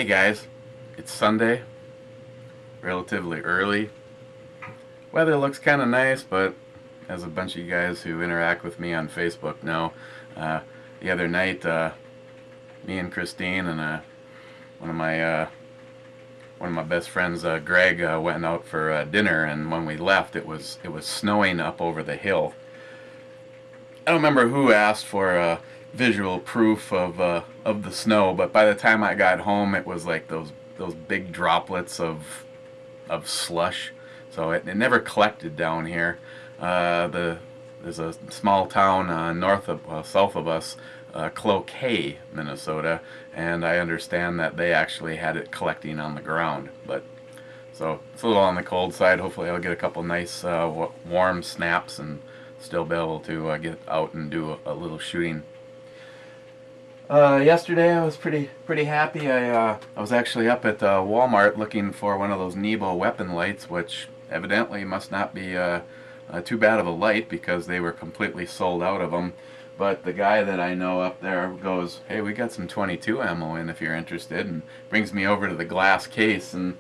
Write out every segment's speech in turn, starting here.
Hey guys, it's Sunday, relatively early. Weather looks kind of nice, but as a bunch of you guys who interact with me on Facebook know, the other night, me and Christine and one of my best friends, Greg, went out for dinner, and when we left, it was snowing up over the hill. I don't remember who asked for visual proof of the snow, but by the time I got home, it was like those big droplets of slush. So it never collected down here. There's a small town south of us, Cloquet, Minnesota, and I understand that they actually had it collecting on the ground. But so it's a little on the cold side. Hopefully, I'll get a couple nice warm snaps and still be able to get out and do a little shooting. Yesterday I was pretty happy. I was actually up at Walmart looking for one of those Nebo weapon lights, which evidently must not be too bad of a light because they were completely sold out of them. But the guy that I know up there goes, "Hey, we got some 22 ammo in if you're interested," and brings me over to the glass case, and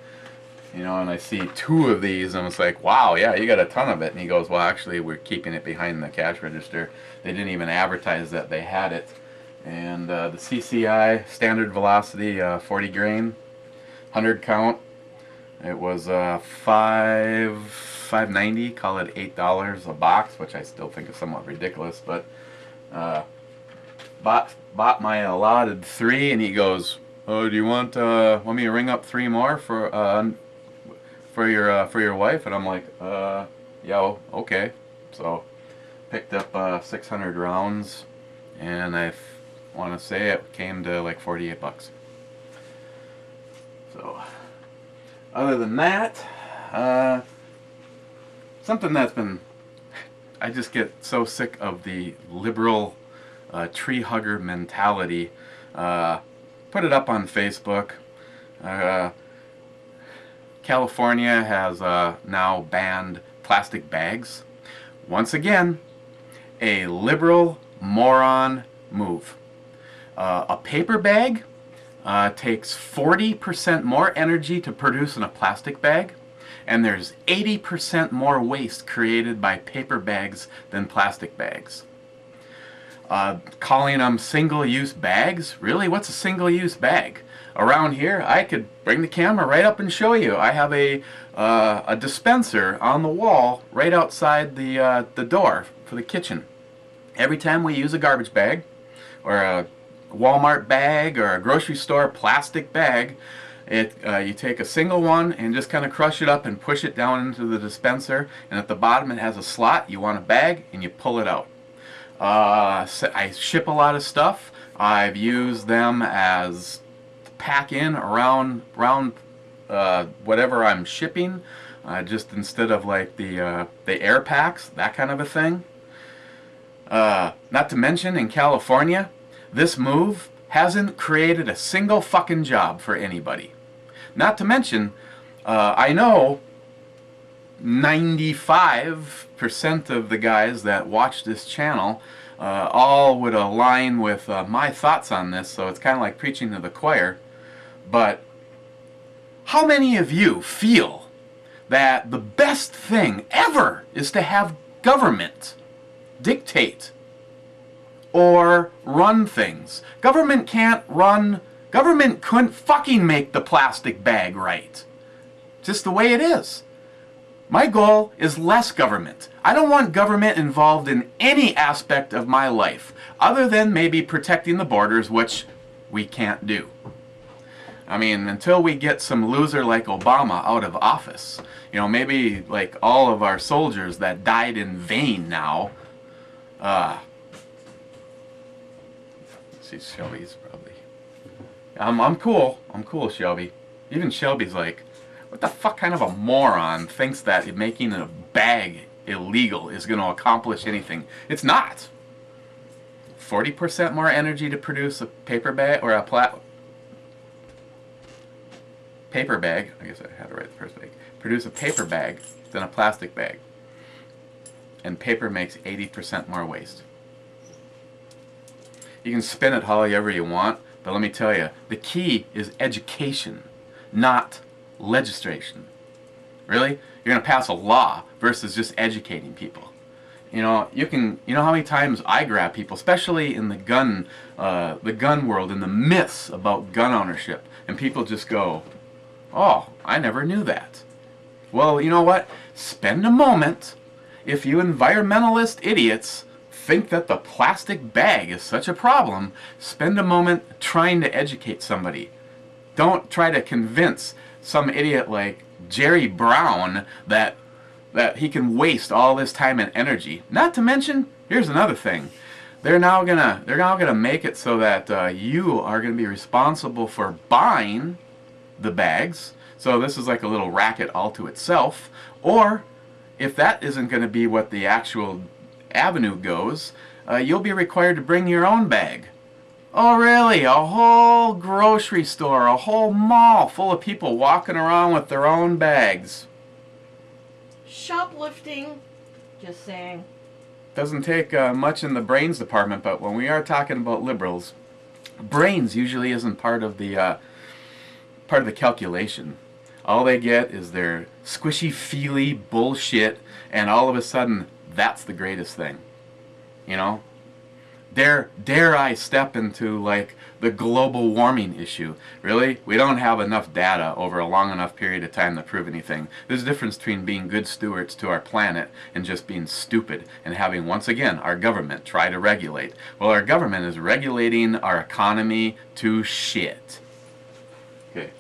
and I see two of these, and it's like, wow, yeah, you got a ton of it. And he goes, "Well, actually, we're keeping it behind the cash register. They didn't even advertise that they had it." And the CCI standard velocity 40 grain, 100 count. It was $5.90. Call it $8 a box, which I still think is somewhat ridiculous. But bought my allotted 3, and he goes, "Oh, do you want me to ring up 3 more for your wife?" And I'm like, "Yeah, okay." So picked up 600 rounds, and I want to say it came to like 48 bucks. So other than that, something that's been, I just get so sick of the liberal tree hugger mentality. Put it up on Facebook. California has now banned plastic bags. Once again, a liberal moron move. A paper bag takes 40% more energy to produce than a plastic bag, and there's 80% more waste created by paper bags than plastic bags. Calling them single-use bags? Really? What's a single-use bag? Around here, I could bring the camera right up and show you. I have a dispenser on the wall right outside the door for the kitchen. Every time we use a garbage bag, or a Walmart bag, or a grocery store plastic bag, you take a single one and just kind of crush it up and push it down into the dispenser, and at the bottom it has a slot. You want a bag and you pull it out. So I ship a lot of stuff. I've used them as pack in around whatever I'm shipping, just instead of like the air packs, that kind of a thing. Not to mention, in California, this move hasn't created a single fucking job for anybody. Not to mention, I know 95% of the guys that watch this channel all would align with my thoughts on this, so it's kind of like preaching to the choir. But how many of you feel that the best thing ever is to have government dictate or run things? Government couldn't fucking make the plastic bag right. Just the way it is. My goal is less government. I don't want government involved in any aspect of my life, other than maybe protecting the borders, which we can't do. I mean, until we get some loser like Obama out of office, maybe like all of our soldiers that died in vain now. See, Shelby's probably. I'm cool. I'm cool, Shelby. Even Shelby's like, what the fuck kind of a moron thinks that making a bag illegal is going to accomplish anything? It's not. 40% more energy to produce a paper bag, or a paper bag. I guess I had to write the first bag. Produce a paper bag than a plastic bag. And paper makes 80% more waste. You can spin it however you want, but let me tell you, the key is education, not legislation. Really? You're going to pass a law versus just educating people. You know, you know how many times I grab people, especially in the gun world, in the myths about gun ownership, and people just go, "Oh, I never knew that." Well, you know what? Spend a moment. If you environmentalist idiots think that the plastic bag is such a problem, spend a moment trying to educate somebody. Don't try to convince some idiot like Jerry Brown that he can waste all this time and energy. Not to mention, here's another thing. They're now gonna make it so that you are gonna be responsible for buying the bags. So this is like a little racket all to itself. Or if that isn't going to be what the actual avenue goes, you'll be required to bring your own bag. Oh really? A whole grocery store, a whole mall full of people walking around with their own bags. Shoplifting. Just saying. Doesn't take much in the brains department, but when we are talking about liberals, brains usually isn't part of the calculation. All they get is their squishy, feely bullshit, and all of a sudden, that's the greatest thing. You know? Dare I step into, like, the global warming issue? Really? We don't have enough data over a long enough period of time to prove anything. There's a difference between being good stewards to our planet and just being stupid and having, once again, our government try to regulate. Well, our government is regulating our economy to shit. Okay.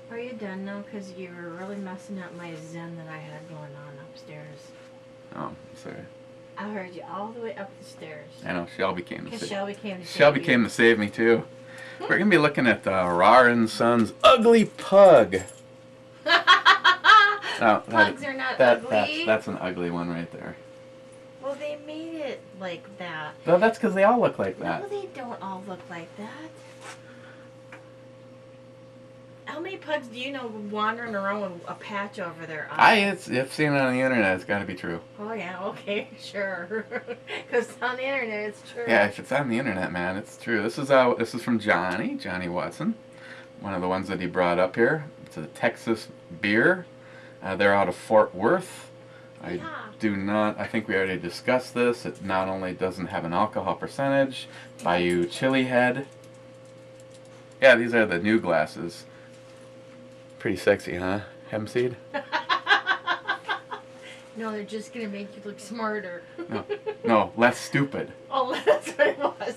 Are you done now? Because you were really messing up my zen that I had going on upstairs. Oh, sorry. I heard you all the way up the stairs. I know, Shelby came to save me. Shelby Came to save me, too. We're going to be looking at Rahr and Son's Ugly Pug. No, Pugs are not ugly. That's an ugly one right there. Well, they made it like that. Well, that's because they all look like that. No, they don't all look like that. How many pugs do you know wandering around with a patch over their eye? I've seen it on the internet. It's got to be true. Oh, yeah, okay, sure. Because on the internet, it's true. Yeah, if it's on the internet, man, it's true. This is from Johnnie Watson, one of the ones that he brought up here. It's a Texas beer. They're out of Fort Worth. I think we already discussed this. It not only doesn't have an alcohol percentage, Bayou Chili Head. Yeah, these are the new glasses. Pretty sexy, huh? Hempseed? No, they're just going to make you look smarter. No, less stupid. Oh, that's what it was.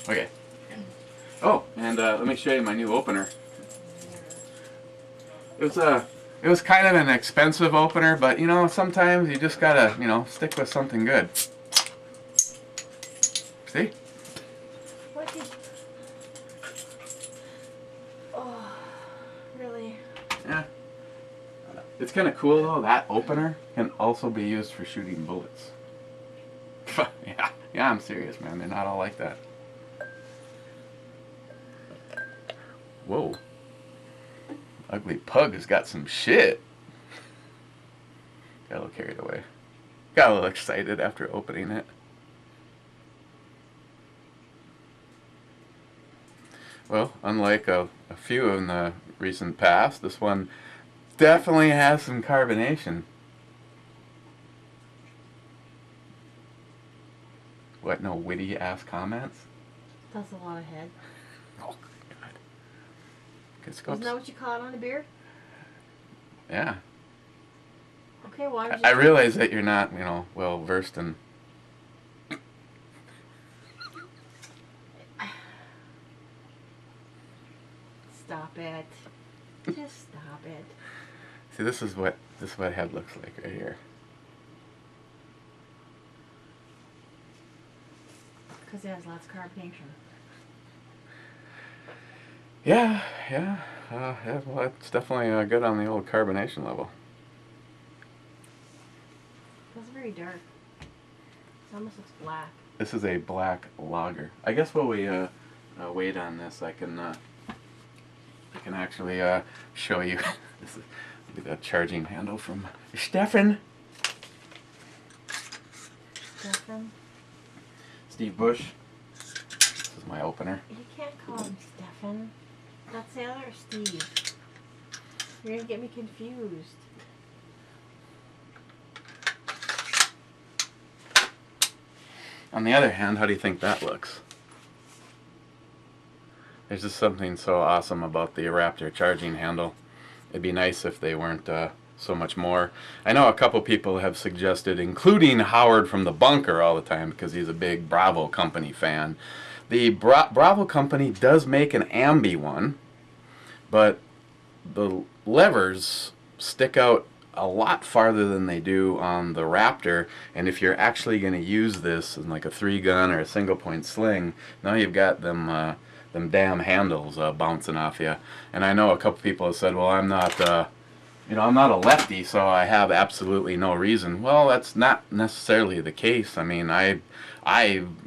Okay. Oh, and let me show you my new opener. It was kind of an expensive opener, but you know, sometimes you just gotta, you know, stick with something good. See? What did... Oh, really? Yeah. It's kind of cool though. That opener can also be used for shooting bullets. Yeah, I'm serious, man. They're not all like that. Whoa. Ugly Pug has got some shit. Got a little carried away. Got a little excited after opening it. Well, unlike a few in the recent past, this one definitely has some carbonation. What, no witty ass comments? That's a lot of head. Oh, God. Isn't that what you call it on a beer? Yeah. Okay, why would you... I realize that you're not, you know, well versed in... Stop it. Just stop it. See, this is what head looks like right here. Because it has lots of carbonation. Yeah. Well, it's definitely good on the old carbonation level. It's very dark. It almost looks black. This is a black lager. I guess while we wait on this, I can actually show you. This is the charging handle from Stefan. Stefan? Steve Bush. This is my opener. You can't call him Stefan. That's the other Steve. You're gonna get me confused. On the other hand, how do you think that looks? There's just something so awesome about the Raptor charging handle. It'd be nice if they weren't so much more. I know a couple people have suggested, including Howard from the Bunker all the time, because he's a big Bravo Company fan. The Bravo Company does make an ambi one, but the levers stick out a lot farther than they do on the Raptor, and if you're actually going to use this in like a 3-gun or a single-point sling, now you've got them damn handles bouncing off you. And I know a couple people have said, well, I'm not I'm not a lefty, so I have absolutely no reason. Well, that's not necessarily the case. I mean, I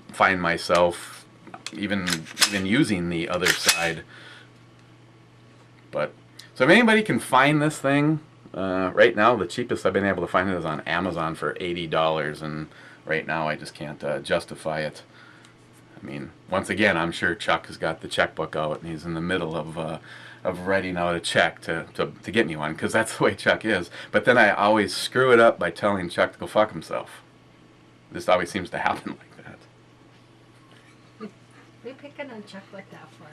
find myself even using the other side. But so if anybody can find this thing, right now the cheapest I've been able to find it is on Amazon for $80, and right now I just can't justify it. I mean, once again, I'm sure Chuck has got the checkbook out and he's in the middle of writing out a check to get me one, because that's the way Chuck is. But then I always screw it up by telling Chuck to go fuck himself. This always seems to happen like that. What are you picking on Chuck like that for?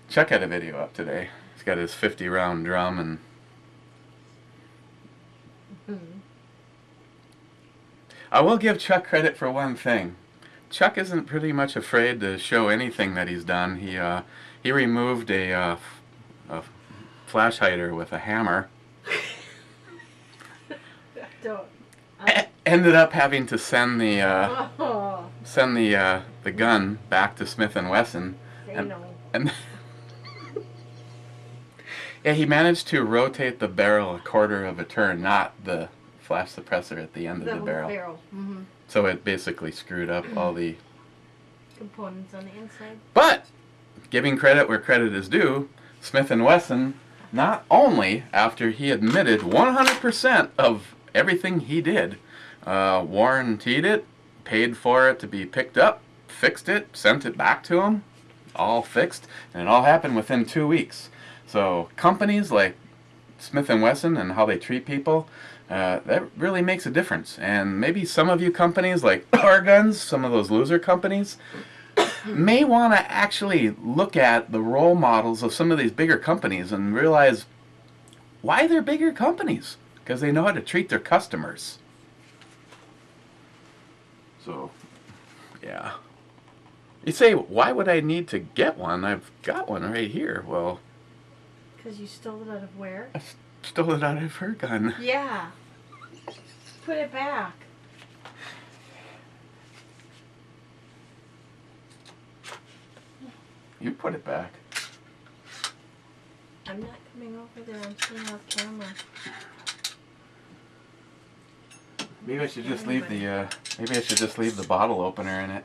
Chuck had a video up today. He's got his 50-round drum, and I will give Chuck credit for one thing. Chuck isn't pretty much afraid to show anything that he's done. He removed a flash hider with a hammer. Ended up having to send the gun back to Smith & Wesson. And yeah, he managed to rotate the barrel a quarter of a turn, not the flash suppressor at the end of the barrel. Mm-hmm. So it basically screwed up all the components on the inside. But giving credit where credit is due, Smith & Wesson, not only after he admitted 100% of everything he did, warranted it, paid for it to be picked up, fixed it, sent it back to him, all fixed, and it all happened within 2 weeks. So companies like Smith & Wesson and how they treat people, that really makes a difference. And maybe some of you companies like Oregon's, some of those loser companies, may want to actually look at the role models of some of these bigger companies and realize why they're bigger companies. Because they know how to treat their customers. So, yeah. You say, why would I need to get one? I've got one right here. Well, because you stole it out of where? I stole it out of her gun. Yeah. Put it back. You put it back. I'm not coming over there. I'm staying off camera. Maybe I should just leave the maybe I should just leave the bottle opener in it.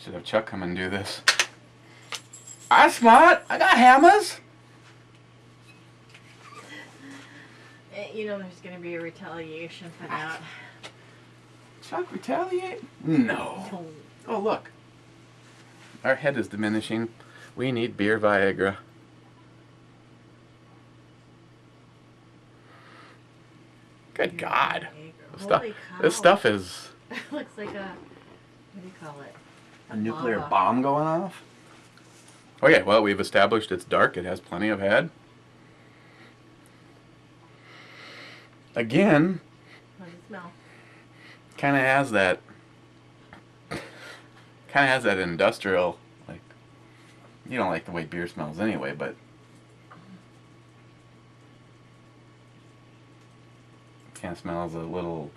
Should have Chuck come and do this. I'm smart. I got hammers. You know there's going to be a retaliation for that. Chuck, retaliate? No. Oh, look. Our head is diminishing. We need beer Viagra. Good God. This stuff is... looks like a... What do you call it? A nuclear bomb going off? Okay, well, we've established it's dark. It has plenty of head. Again, What does it smell? kind of has that industrial, like, you don't like the way beer smells anyway, but kind of smells a little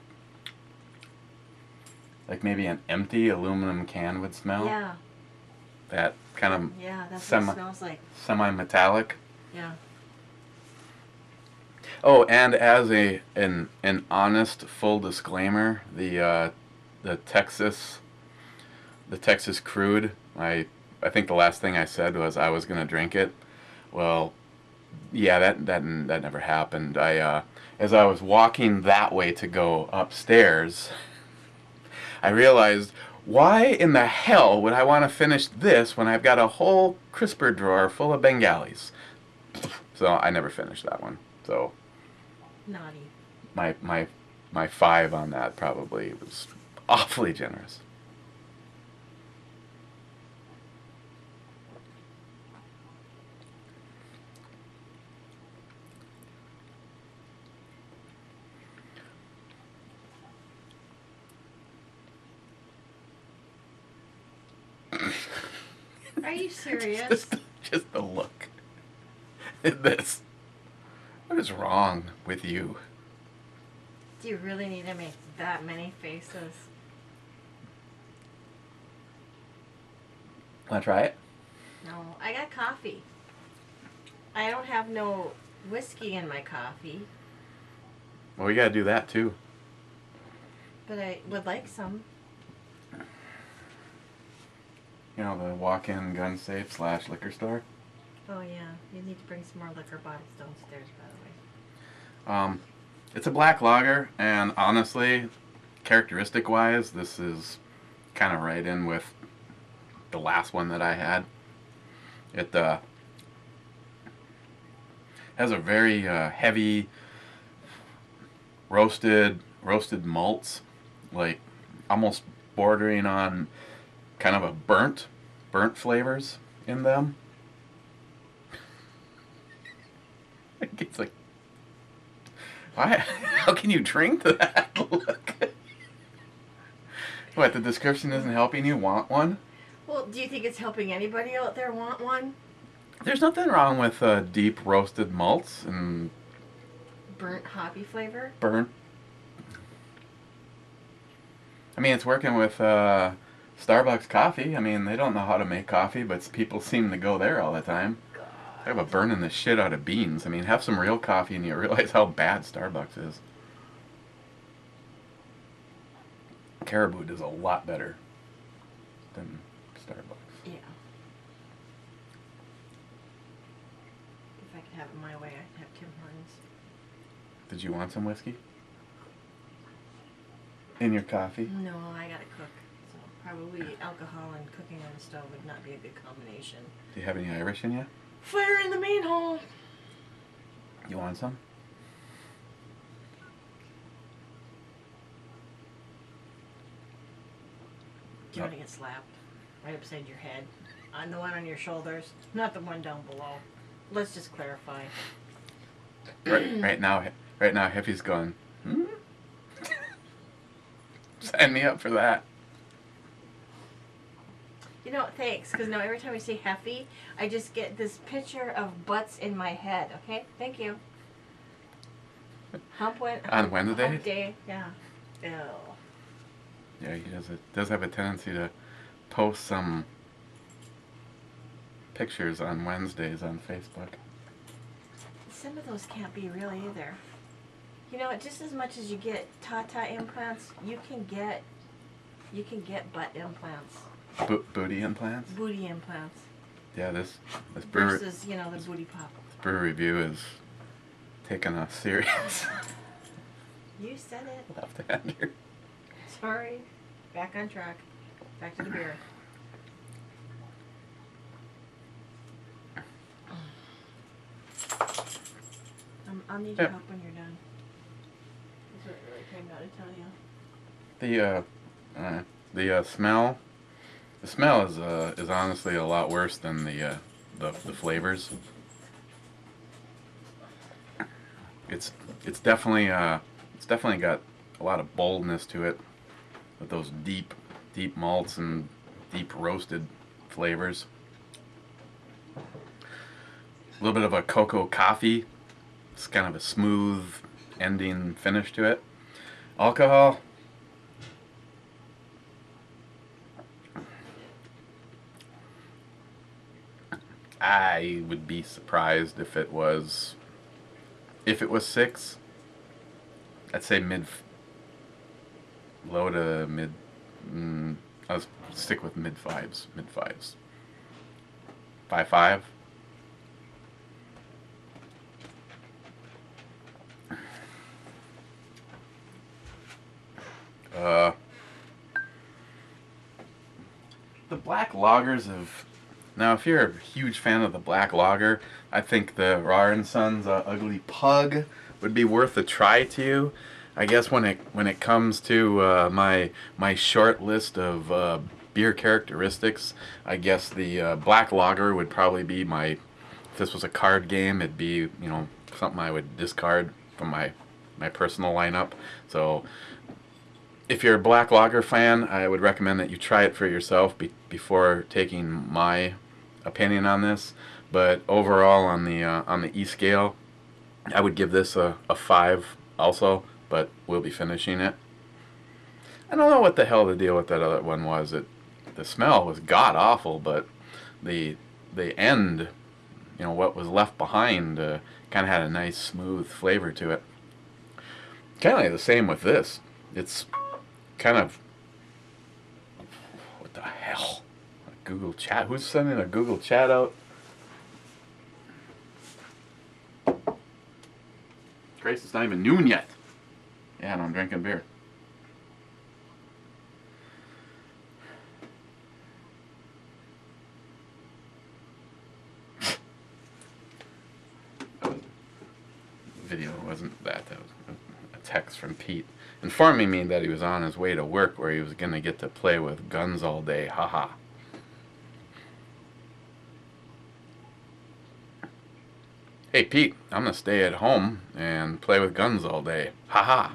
like maybe an empty aluminum can would smell. Yeah. That kind of Yeah, that's what it smells like. Semi-metallic. Yeah. Oh, and as an honest full disclaimer, the Texas crude, I I think the last thing I said was I was gonna drink it. Well, yeah, that never happened. As I was walking that way to go upstairs, I realized, why in the hell would I want to finish this when I've got a whole crisper drawer full of Bengalis? So I never finished that one. So Naughty. my 5 on that probably was awfully generous. Are you serious? Just the look at this. What is wrong with you? Do you really need to make that many faces? Want to try it? No, I got coffee. I don't have no whiskey in my coffee, Well, we got to do that too. but I would like some. You know, the walk-in gun safe / liquor store. Oh yeah, you need to bring some more liquor bottles downstairs, by the way. It's a black lager, and honestly, characteristic-wise, this is kind of right in with the last one that I had. It has a very heavy roasted malts, like almost bordering on kind of a burnt flavors in them. It's like, why? How can you drink that? Look. What, the description isn't helping you want one? Well, do you think it's helping anybody out there want one? There's nothing wrong with deep roasted malts and Burnt hoppy flavor? burnt. I mean, it's working with Starbucks coffee. I mean, they don't know how to make coffee, but people seem to go there all the time. They have a burning the shit out of beans. I mean, have some real coffee and you realize how bad Starbucks is. Caribou does a lot better than Starbucks. Yeah. If I could have it my way, I'd have Tim Hortons. Did you want some whiskey? In your coffee? No, I gotta cook. So probably alcohol and cooking on the stove would not be a good combination. Do you have any Irish in you? Fire in the main hall! You want some? Do you want to get slapped? Right upside your head. On the one on your shoulders, not the one down below. Let's just clarify. Right now, Hippie's going, hmm? Sign me up for that. You know, thanks, because now every time I say Heffy, I just get this picture of butts in my head, okay? Thank you. On Wednesdays? Hump day, yeah. Ew. Yeah, he does have a tendency to post some pictures on Wednesdays on Facebook. Some of those can't be real either. You know, just as much as you get Tata implants, you can get butt implants. Booty implants? Booty implants. Yeah, this brewer, Versus, you know, the booty pop. brewer review is taking us serious. You said it. Left-hander. Sorry. Back on track. Back to the beer. I'll need your Yep. help when you're done. That's what it really came out to tell you. The smell. The smell is honestly a lot worse than the flavors. It's definitely got a lot of boldness to it, with those deep malts and deep roasted flavors. A little bit of a cocoa coffee. It's kind of a smooth ending finish to it. Alcohol. I would be surprised if it was 6. I'd say low to mid. I'll stick with mid fives. by 5. The black lagers have... Now, if you're a huge fan of the black lager, I think the Rahr & Sons Ugly Pug would be worth a try to you. I guess when it comes to my short list of beer characteristics, I guess the black lager would probably be my... If this was a card game, it'd be, you know, something I would discard from my personal lineup. So if you're a black lager fan, I would recommend that you try it for yourself before taking my opinion on this. But overall, on the E scale, I would give this a 5 also, but we'll be finishing it. I don't know what the hell the deal with that other one was. The smell was god awful, but the end, you know, what was left behind, kind of had a nice smooth flavor to it. Kind of the same with this. It's kind of... What the hell? A Google chat? Who's sending a Google chat out? Christ, it's not even noon yet. Yeah, and I'm drinking beer. Video wasn't that. That was a text from Pete informing me that he was on his way to work where he was going to get to play with guns all day. Haha. Hey Pete, I'm going to stay at home and play with guns all day. Haha.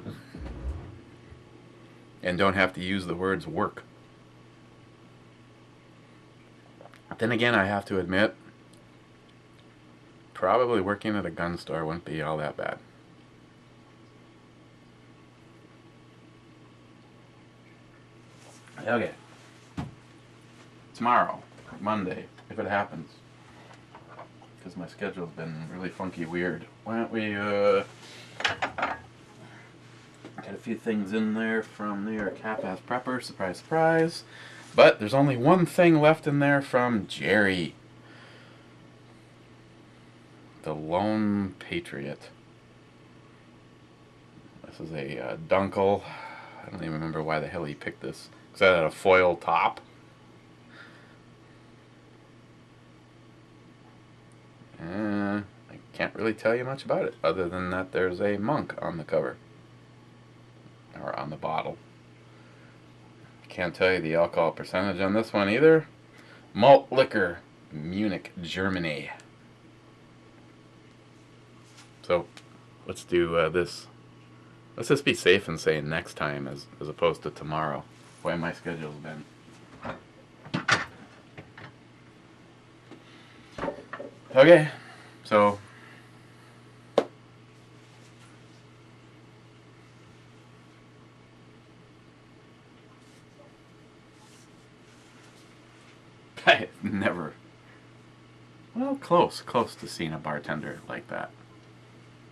And don't have to use the words work. Then again, I have to admit, probably working at a gun store wouldn't be all that bad. Okay. Tomorrow, Monday, if it happens, because my schedule's been really funky weird. Why don't we, got a few things in there from New York Half-Ass Prepper, surprise, surprise. But there's only one thing left in there from Jerry. The Lone Patriot. This is a Dunkel. I don't even remember why the hell he picked this. Because that had a foil top. I can't really tell you much about it, other than that there's a monk on the cover. Or on the bottle. Can't tell you the alcohol percentage on this one either. Malt liquor, Munich, Germany. So, let's do this. Let's just be safe and say next time as opposed to tomorrow. The way my schedule's been. Okay, so I've never, well, close to seeing a bartender like that.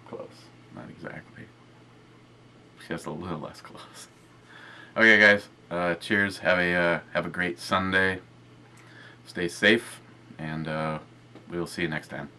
Close, not exactly. Just a little less close. Okay, guys. Cheers. Have a great Sunday. Stay safe, and we'll see you next time.